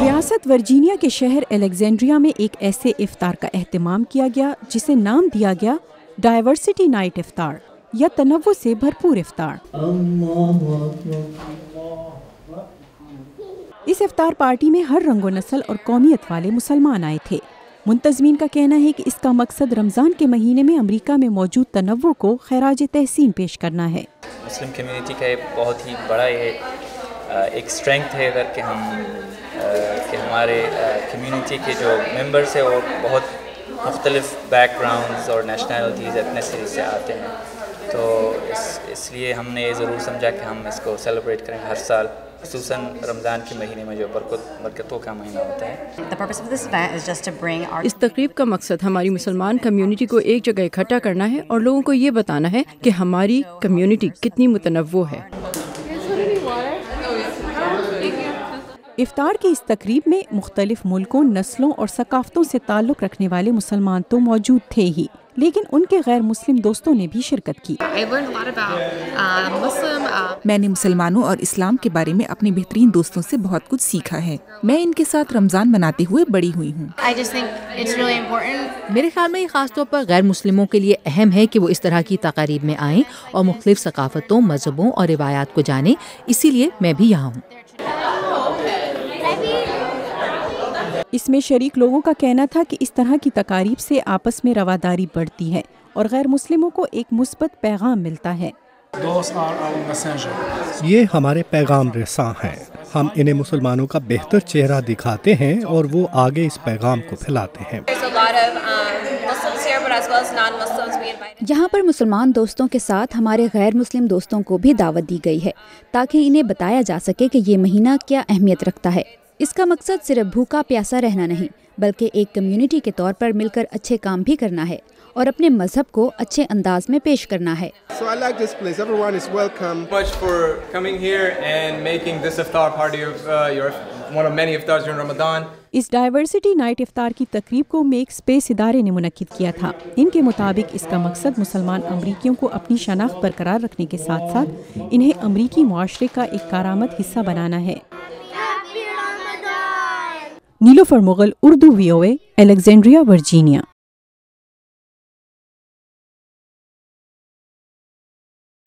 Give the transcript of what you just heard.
ریاست ورجینیا کے شہر الیگزینڈریا میں ایک ایسے افطار کا اہتمام کیا گیا جسے نام دیا گیا ڈائیورسٹی نائٹ افطار یا تنوع سے بھرپور افطار۔ اس افطار پارٹی میں ہر رنگ و نسل اور قومیت والے مسلمان آئے تھے۔ منتظمین کا کہنا ہے کہ اس کا مقصد رمضان کے مہینے میں امریکہ میں موجود تنوع کو خراج تحسین پیش کرنا ہے۔ مسلم کمیونٹی کا بہت ہی بڑا ایک اسٹرینگتھ ہے اگر کہ ہمارے کمیونٹی کے جو ممبرس ہیں وہ بہت مختلف بیک گراؤنڈز اور نیشنلٹیز ایتھنیسٹیز سے آتے ہیں، تو اس لیے ہم نے یہ ضرور سمجھا کہ ہم اس کو سیلیبریٹ کریں ہر سال، خصوصاً رمضان کے مہینے میں جو برکتوں کا مہینہ ہوتا ہے۔ اس تقریب کا مقصد ہماری مسلمان کمیونٹی کو ایک جگہ اکٹھا کرنا ہے اور لوگوں کو یہ بتانا ہے کہ ہماری کمیونٹی کتنی متنوع ہے۔ افطار کی اس تقریب میں مختلف ملکوں، نسلوں اور ثقافتوں سے تعلق رکھنے والے مسلمان تو موجود تھے ہی، لیکن ان کے غیر مسلم دوستوں نے بھی شرکت کی۔ میں نے مسلمانوں اور اسلام کے بارے میں اپنے بہترین دوستوں سے بہت کچھ سیکھا ہے۔ میں ان کے ساتھ رمضان مناتے ہوئے بڑی ہوئی ہوں۔ میرے خیال میں یہ خاص طور پر غیر مسلموں کے لیے اہم ہے کہ وہ اس طرح کی تقاریب میں آئیں اور مختلف ثقافتوں، مذہبوں اور روایات کو جانیں، اسی لیے میں بھی یہاں ہوں۔ اس میں شریک لوگوں کا کہنا تھا کہ اس طرح کی تقاریب سے آپس میں رواداری بڑھتی ہے اور غیر مسلموں کو ایک مثبت پیغام ملتا ہے۔ یہ ہمارے پیغام رساں ہیں، ہم انہیں مسلمانوں کا بہتر چہرہ دکھاتے ہیں اور وہ آگے اس پیغام کو پھیلاتے ہیں۔ یہاں پر مسلمان دوستوں کے ساتھ ہمارے غیر مسلم دوستوں کو بھی دعوت دی گئی ہے تاکہ انہیں بتایا جا سکے کہ یہ مہینہ کیا اہمیت رکھتا ہے۔ اس کا مقصد صرف بھوکا پیاسا رہنا نہیں بلکہ ایک کمیونٹی کے طور پر مل کر اچھے کام بھی کرنا ہے اور اپنے مذہب کو اچھے انداز میں پیش کرنا ہے۔ اس ڈائیورسٹی نائٹ افطار کی تقریب کو میک اسپیس ادارے نے منعقد کیا تھا۔ ان کے مطابق اس کا مقصد مسلمان امریکیوں کو اپنی شناخت برقرار رکھنے کے ساتھ ساتھ انہیں امریکی معاشرے کا ایک کارآمد حصہ بنانا ہے۔ Nilofar Mughal, Urdu VOA، Alexandria, Virginia.